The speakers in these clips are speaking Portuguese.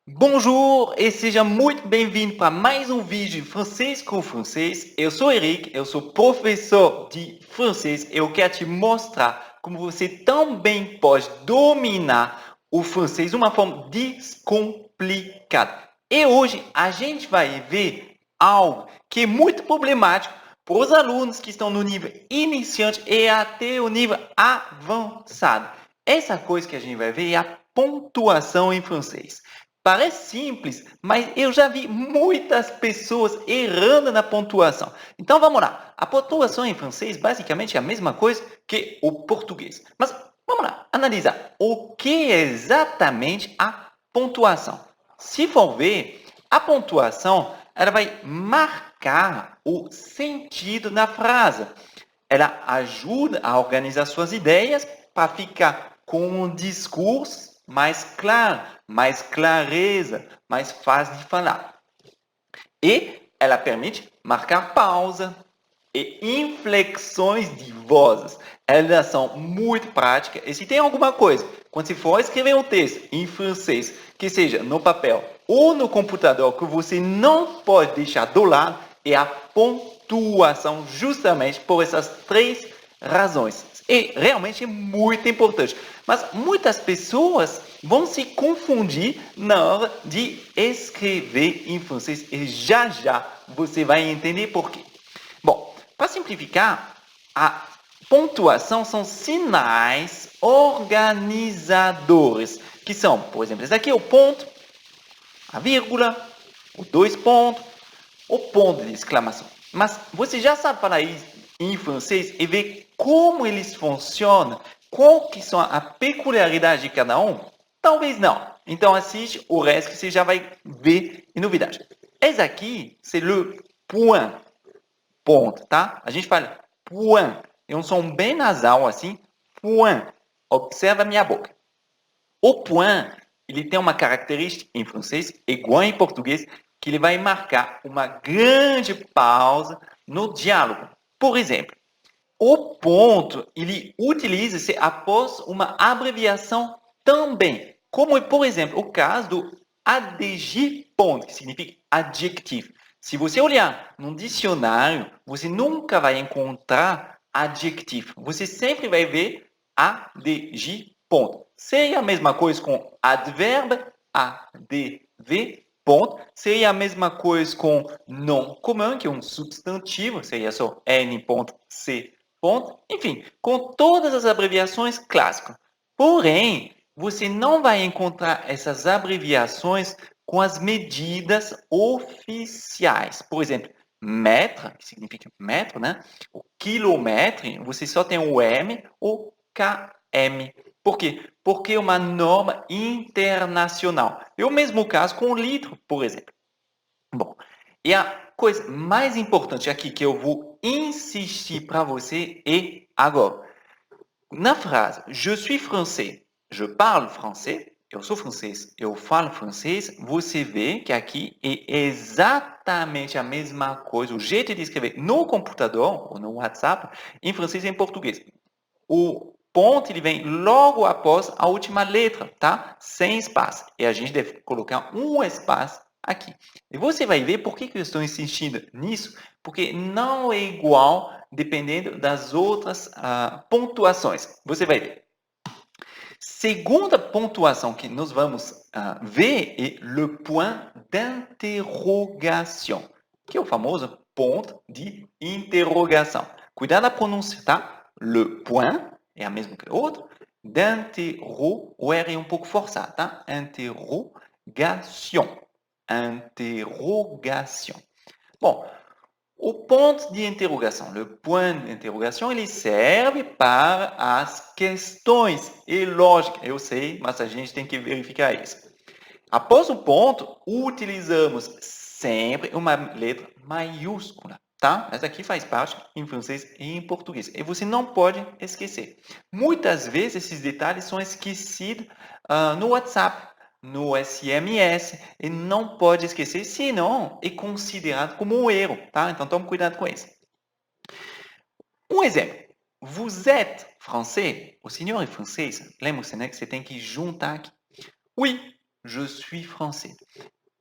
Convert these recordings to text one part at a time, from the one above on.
Bonjour e seja muito bem-vindo para mais um vídeo de francês com francês. Eu sou Eric, eu sou professor de francês. Eu quero te mostrar como você também pode dominar o francês de uma forma descomplicada. E hoje a gente vai ver algo que é muito problemático para os alunos que estão no nível iniciante e até o nível avançado. Essa coisa que a gente vai ver é a pontuação em francês. Parece simples, mas eu já vi muitas pessoas errando na pontuação. Então vamos lá. A pontuação em francês basicamente é a mesma coisa que o português. Mas vamos lá, analisar o que é exatamente a pontuação. Se for ver, a pontuação ela vai marcar o sentido da frase. Ela ajuda a organizar suas ideias para ficar com um discurso mais claro, mais clareza, mais fácil de falar. E ela permite marcar pausa e inflexões de vozes. Elas são muito práticas. E se tem alguma coisa, quando você for escrever um texto em francês, que seja no papel ou no computador, que você não pode deixar do lado, é a pontuação, justamente por essas três razões. E realmente é muito importante. Mas muitas pessoas vão se confundir na hora de escrever em francês. E já já você vai entender por quê. Bom, para simplificar, a pontuação são sinais organizadores, que são, por exemplo, esse aqui é o ponto, a vírgula, o dois pontos, o ponto de exclamação. Mas você já sabe falar isso em francês e ver como eles funcionam? Qual que são a peculiaridade de cada um? Talvez não. Então assiste o resto que você já vai ver em novidade. Esse aqui, c'est le point. Ponto, tá? A gente fala point. É um som bem nasal assim. Point. Observa a minha boca. O point, ele tem uma característica em francês, igual em português, que ele vai marcar uma grande pausa no diálogo. Por exemplo, o ponto, ele utiliza-se após uma abreviação também, como, por exemplo, o caso do adjetivo ponto, que significa adjetivo. Se você olhar num dicionário, você nunca vai encontrar adjetivo. Você sempre vai ver adjetivo ponto. Seria a mesma coisa com advérbio, adv ponto. Seria a mesma coisa com nom comum, que é um substantivo, seria só n.c ponto. Enfim, com todas as abreviações clássicas. Porém, você não vai encontrar essas abreviações com as medidas oficiais. Por exemplo, metro, que significa metro, né? O quilômetro, você só tem o M ou km. Por quê? Porque é uma norma internacional. É o mesmo caso com o litro, por exemplo. Bom, e a coisa mais importante aqui que eu vou insistir para você é agora. Na frase Je suis français, je parle français, eu sou francês, eu falo francês, você vê que aqui é exatamente a mesma coisa, o jeito de escrever no computador ou no WhatsApp, em francês e em português. O ponto ele vem logo após a última letra, tá? Sem espaço. E a gente deve colocar um espaço aqui. E você vai ver por que eu estou insistindo nisso, porque não é igual dependendo das outras pontuações. Você vai ver. Segunda pontuação que nós vamos ver é le point d'interrogation, que é o famoso ponto de interrogação. Cuidado na pronúncia, tá? Le point é a mesma que o outro. D'interro, o R é um pouco forçado, tá? Interrogation. Interrogation. Bom, o ponto de interrogação, le point d'interrogação, ele serve para as questões. E lógica, eu sei, mas a gente tem que verificar isso. Após o ponto, utilizamos sempre uma letra maiúscula, tá? Essa aqui faz parte em francês e em português. E você não pode esquecer. Muitas vezes esses detalhes são esquecidos no WhatsApp, no SMS, e não pode esquecer, senão é considerado como um erro, tá? Então tome cuidado com isso. Um exemplo. Vous êtes français? O senhor é francês? Lembra-se, né, que você tem que juntar aqui. Oui, Je suis français.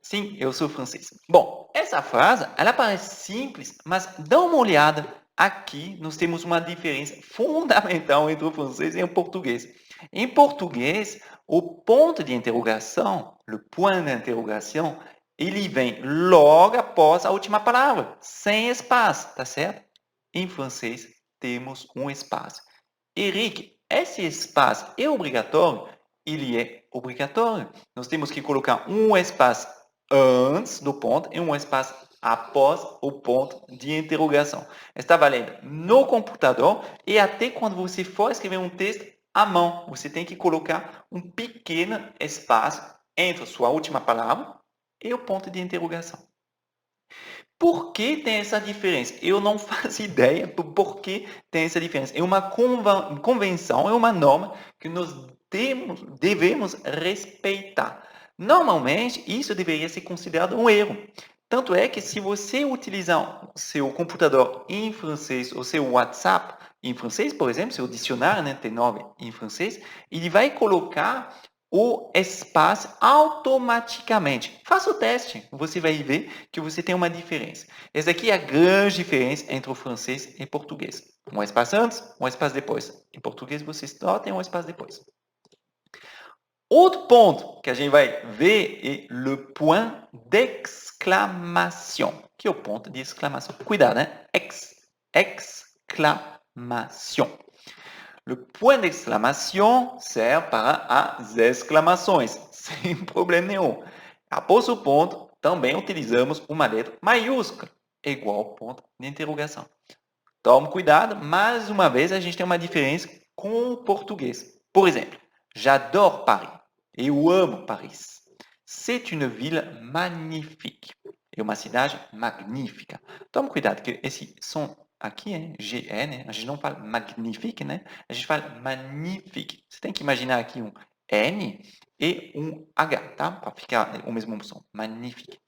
Sim, eu sou francês. Bom, essa frase, ela parece simples, mas dá uma olhada. Aqui nós temos uma diferença fundamental entre o francês e o português. Em português, o ponto de interrogação, le point d'interrogation, ele vem logo após a última palavra, sem espaço, tá certo? Em francês, temos um espaço. Henrique, esse espaço é obrigatório? Ele é obrigatório. Nós temos que colocar um espaço antes do ponto e um espaço após o ponto de interrogação. Está valendo no computador e até quando você for escrever um texto à mão, você tem que colocar um pequeno espaço entre a sua última palavra e o ponto de interrogação. Por que tem essa diferença? Eu não faço ideia do porquê tem essa diferença. É uma convenção, é uma norma que nós devemos respeitar. Normalmente, isso deveria ser considerado um erro. Tanto é que se você utilizar o seu computador em francês, ou seu WhatsApp em francês, por exemplo, seu dicionário, né, tem nome em francês, ele vai colocar o espaço automaticamente. Faça o teste, você vai ver que você tem uma diferença. Essa aqui é a grande diferença entre o francês e o português. Um espaço antes, um espaço depois. Em português, você só tem um espaço depois. Outro ponto que a gente vai ver é le point d'exclamação, que é o ponto de exclamação. Cuidado, né? Exclamação. Le point d'exclamação serve para as exclamações, sem problema nenhum. Após o ponto, também utilizamos uma letra maiúscula, igual ao ponto de interrogação. Tome cuidado, mais uma vez a gente tem uma diferença com o português. Por exemplo, j'adore Paris. Eu amo Paris. C'est une ville magnifique. É uma cidade magnífica. Tome cuidado, que esse som aqui é GE, né? A gente não fala magnifique, né? A gente fala magnifique. Você tem que imaginar aqui um N e um H, tá? Para ficar o mesmo som. Magnifique.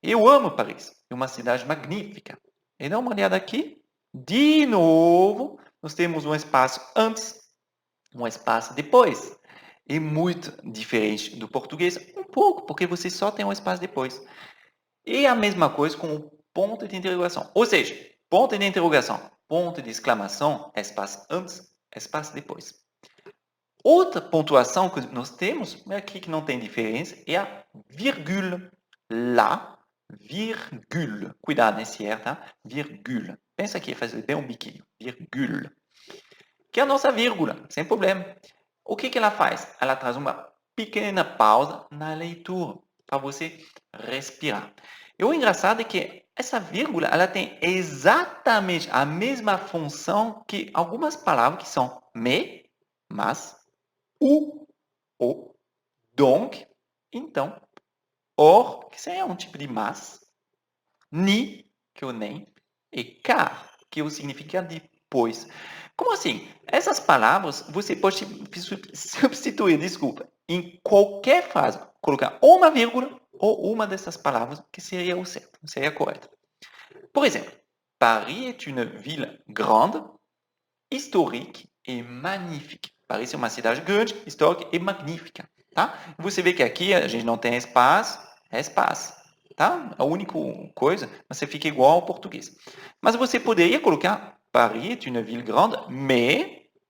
Eu amo Paris. É uma cidade magnífica. E dá uma olhada aqui. De novo, nós temos um espaço antes, um espaço depois. É muito diferente do português, um pouco, porque você só tem um espaço depois. E a mesma coisa com o ponto de interrogação. Ou seja, ponto de interrogação, ponto de exclamação, espaço antes, espaço depois. Outra pontuação que nós temos, aqui que não tem diferença, é a vírgula. Lá, vírgula. Cuidado nesse R, tá? Vírgula. Pensa aqui, fazer bem um biquinho. Vírgula. Que é a nossa vírgula, sem problema. O que ela faz? Ela traz uma pequena pausa na leitura, para você respirar. E o engraçado é que essa vírgula ela tem exatamente a mesma função que algumas palavras que são mais, mas, o, donc, então, or, que é um tipo de mas, ni, que é o nem, e car, que é o significado de pois. Como assim? Essas palavras você pode substituir, desculpa, em qualquer frase, colocar ou uma vírgula ou uma dessas palavras que seria o certo, seria correto. Por exemplo, Paris est une ville grande, historique et magnifique. Paris é uma cidade grande, histórica e magnífica, tá? Você vê que aqui a gente não tem espaço, é espaço, tá? A única coisa, você fica igual ao português. Mas você poderia colocar Paris est une ville grande,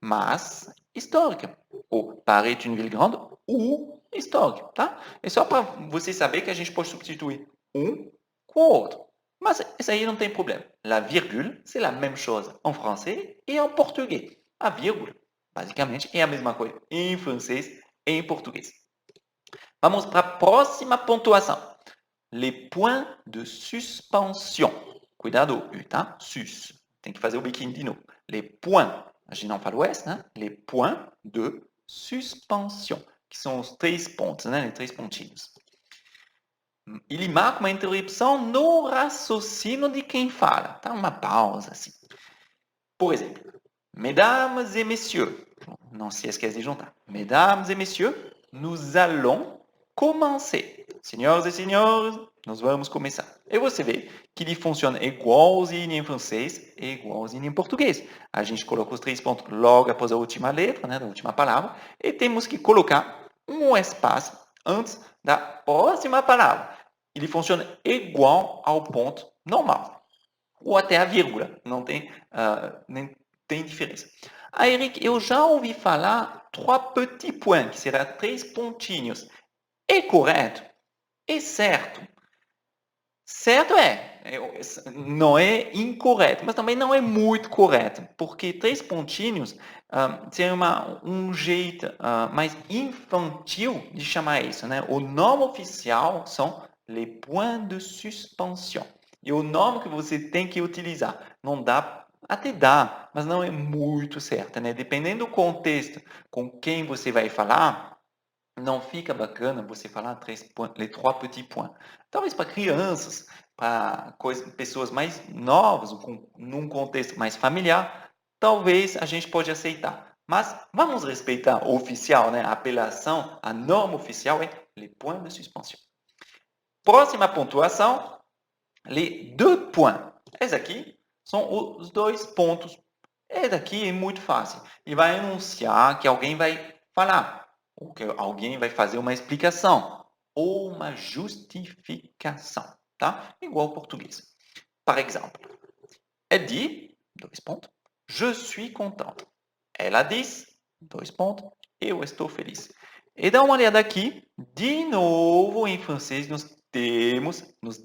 mas histórica. Ou Paris est une ville grande ou histórica, tá? É só para você saber que a gente pode substituir um com o outro. Mas isso aí não tem problema. La virgule, c'est la même chose en français et en português. A vírgula, basicamente, é a mesma coisa em francês e em português. Vamos para a próxima pontuação. Les points de suspension. Cuidado, U, tá? Sus. Tem que fazer o biquinho de novo. Les points, a gente não fala o S, né? Les points de suspension, que são os 3 pontos, né? Os 3 pontinhos. Ele marca uma interrupção no raciocínio de quem fala, tá? Uma pausa, assim. Por exemplo, mesdames et messieurs, não se esquece de juntar. Mesdames et messieurs, nous allons commencer. Senhoras e senhores, nós vamos começar. E você vê que ele funciona igualzinho em francês e igualzinho em português. A gente coloca os 3 pontos logo após a última letra, né, da última palavra, e temos que colocar um espaço antes da próxima palavra. Ele funciona igual ao ponto normal. Ou até a vírgula, não tem, nem tem diferença. Ah, Eric, eu já ouvi falar trois petits points, que será 3 pontinhos. É correto? É certo? Certo não é incorreto, mas também não é muito correto, porque 3 pontinhos tem um jeito mais infantil de chamar isso, né? O nome oficial são les points de suspension. E o nome que você tem que utilizar. Não dá, até dá, mas não é muito certo, né? Dependendo do contexto com quem você vai falar, não fica bacana você falar les trois petits points. Talvez para crianças, para pessoas mais novas, num contexto mais familiar, talvez a gente pode aceitar. Mas vamos respeitar o oficial, né? A apelação, a norma oficial é les points de suspension. Próxima pontuação, les deux points. Esse aqui são os 2 pontos. Esse daqui é muito fácil. Ele vai anunciar que alguém vai falar, ou que alguém vai fazer uma explicação, ou uma justificação, tá? Igual ao português. Par exemple, elle dit, 2 pontos, je suis contente. Ela diz, 2 pontos, eu estou feliz. E dá uma olhada aqui, de novo em francês nós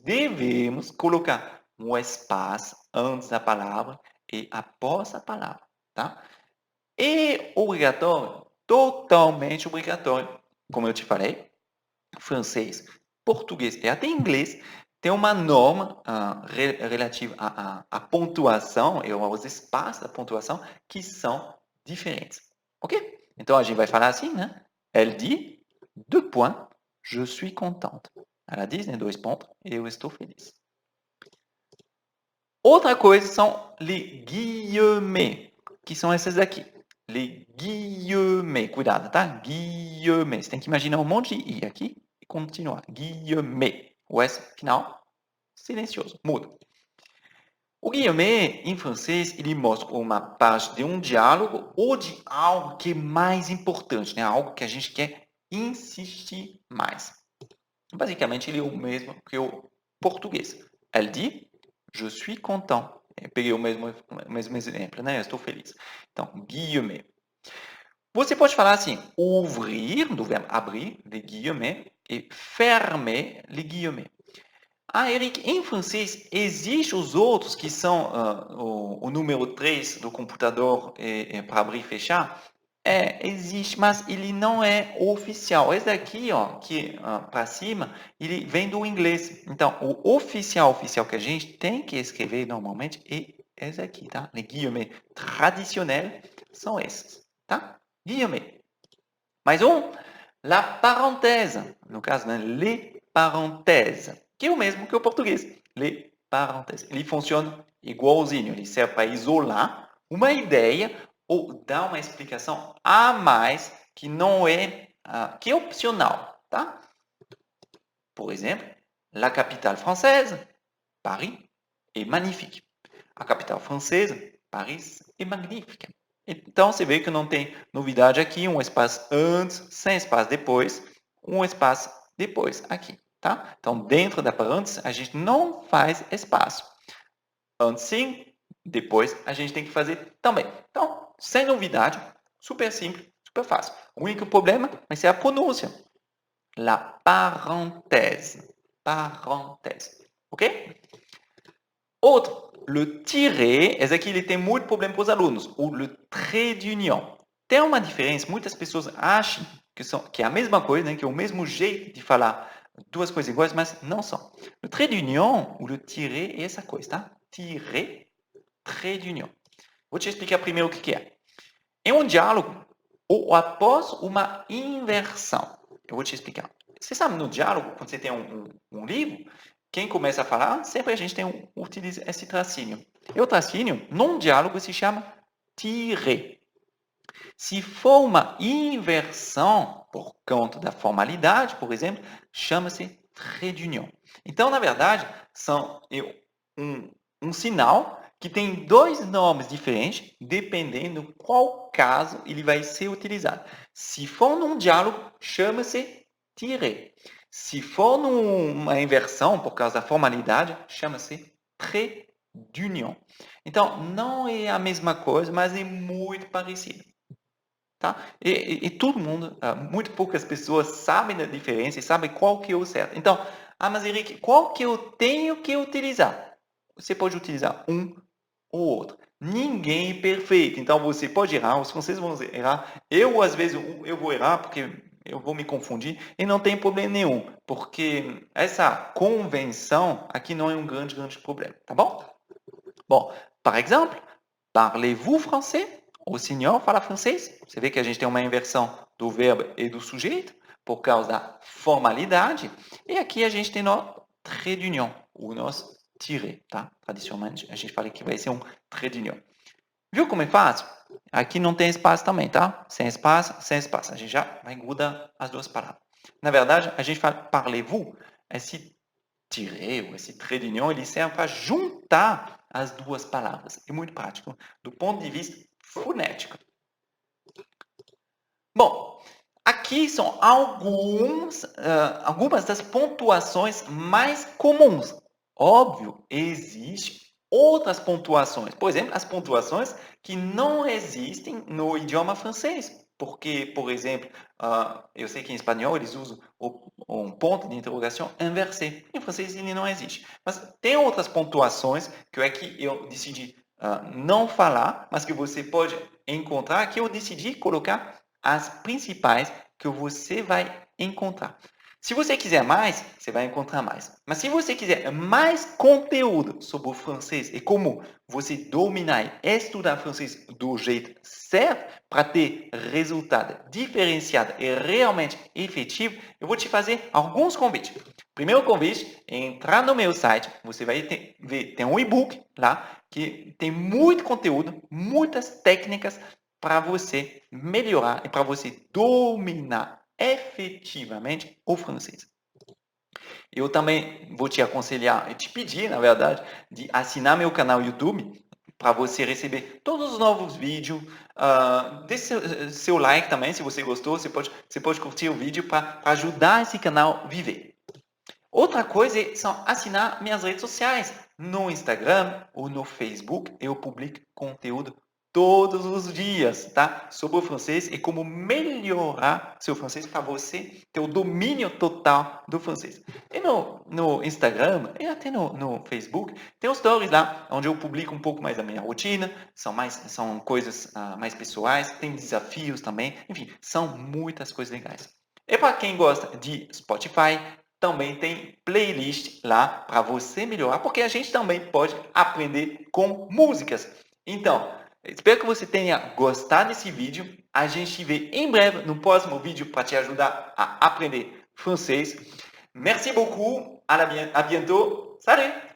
devemos colocar um espaço antes da palavra e após a palavra, tá? É obrigatório, totalmente obrigatório. Como eu te falei, francês, português e até inglês tem uma norma relativa à pontuação e aos espaços da pontuação que são diferentes. Ok? Então a gente vai falar assim, né? Elle dit, 2 points, je suis contente. Ela diz, né? 2 pontos, eu estou feliz. Outra coisa são les guillemets, que são essas aqui. Les guillemets, cuidado, tá? Guillemets. Você tem que imaginar um monte de i aqui e continuar. Guillemets. O S final, silencioso, mudo. O guillemet, em francês, ele mostra uma parte de um diálogo ou de algo que é mais importante, né? Algo que a gente quer insistir mais. Basicamente, ele é o mesmo que o português. Elle dit, je suis content. Eu peguei o mesmo exemplo, né? Eu estou feliz. Então, guillemet. Você pode falar assim, ouvir, do verbo abrir, les guillemets, e fermer, les guillemets. Ah, Eric, em francês, existem os outros que são o número 3 do computador para abrir e fechar? Existe, mas ele não é oficial. Esse daqui, ó, que para cima, ele vem do inglês. Então, o oficial que a gente tem que escrever normalmente é esse aqui, tá? Les guillemets tradicionais são esses, tá? Guillemets. Mais um, la parenthèse. No caso, né? Les parenthèses, que é o mesmo que o português. Les parenthèses. Ele funciona igualzinho. Ele serve para isolar uma ideia ou dar uma explicação a mais que não é, que é opcional, tá? Por exemplo, la capitale française, Paris, est magnifique. A capital francesa, Paris, é magnífica. Então, você vê que não tem novidade aqui, um espaço antes, sem espaço depois, um espaço depois aqui, tá? Então, dentro da parênteses, a gente não faz espaço. Antes sim, depois a gente tem que fazer também. Então, sem novidade, super simples, super fácil. O único problema vai ser a pronúncia. La parenthèse. Parenthèse. Ok? Outro, le tiret. Esse aqui ele tem muito problema para os alunos. Ou le trait d'union. Tem uma diferença. Muitas pessoas acham que é a mesma coisa, né? Que é o mesmo jeito de falar duas coisas iguais, mas não são. Le trait d'union, ou le tiret, é essa coisa, tá? Tiret, trait d'union. Vou te explicar primeiro o que é. Em um diálogo, ou após uma inversão. Eu vou te explicar. Você sabe, no diálogo, quando você tem um livro, quem começa a falar, sempre a gente utiliza esse tracinho. E o tracinho, num diálogo, se chama tiret. Se for uma inversão, por conta da formalidade, por exemplo, chama-se trait d'union. Então, na verdade, são um sinal que tem 2 nomes diferentes, dependendo qual caso ele vai ser utilizado. Se for num diálogo, chama-se tirer. Se for numa inversão, por causa da formalidade, chama-se trait d'union. Então, não é a mesma coisa, mas é muito parecido. Tá? E todo mundo, muito poucas pessoas sabem da diferença e sabem qual que é o certo. Então, mas Henrique, qual que eu tenho que utilizar? Você pode utilizar um ou outro. Ninguém é perfeito, então você pode errar, os franceses vão errar. Eu, às vezes, eu vou errar porque eu vou me confundir e não tem problema nenhum, porque essa convenção aqui não é um grande problema, tá bom? Bom, par exemple, parlez-vous français? O senhor fala francês? Você vê que a gente tem uma inversão do verbo e do sujeito por causa da formalidade. E aqui a gente tem nosso trait d'union, o nosso tiret, tá? Tradicionalmente a gente fala que vai ser um trait d'union. Viu como é fácil? Aqui não tem espaço também, tá? Sem espaço, sem espaço. A gente já vai mudar as duas palavras. Na verdade, a gente fala parlez-vous, esse tiret, ou esse trait d'union, ele serve para juntar as duas palavras. É muito prático do ponto de vista fonético. Bom, aqui são algumas das pontuações mais comuns. Óbvio, existem outras pontuações. Por exemplo, as pontuações que não existem no idioma francês. Porque, por exemplo, eu sei que em espanhol eles usam um ponto de interrogação inversé. Em francês ele não existe. Mas tem outras pontuações que é que eu decidi não falar, mas que você pode encontrar, que eu decidi colocar as principais que você vai encontrar. Se você quiser mais, você vai encontrar mais. Mas se você quiser mais conteúdo sobre o francês e como você dominar e estudar francês do jeito certo para ter resultado diferenciado e realmente efetivo, eu vou te fazer alguns convites. Primeiro convite é entrar no meu site, você vai ver, tem um e-book lá que tem muito conteúdo, muitas técnicas para você melhorar e para você dominar efetivamente o francês. Eu também vou te aconselhar e te pedir, na verdade, de assinar meu canal YouTube para você receber todos os novos vídeos. Dê seu like também, se você gostou. Você pode curtir o vídeo para ajudar esse canal a viver. Outra coisa é só assinar minhas redes sociais. No Instagram ou no Facebook, eu publico conteúdo todos os dias, tá? Sobre o francês e como melhorar seu francês para você ter o domínio total do francês. E no Instagram e até no Facebook, tem os stories lá, onde eu publico um pouco mais da minha rotina, são coisas mais pessoais, tem desafios também, enfim, são muitas coisas legais. E para quem gosta de Spotify, também tem playlist lá para você melhorar, porque a gente também pode aprender com músicas. Então, espero que você tenha gostado desse vídeo. A gente se vê em breve no próximo vídeo para te ajudar a aprender francês. Merci beaucoup. À bientôt. Salut!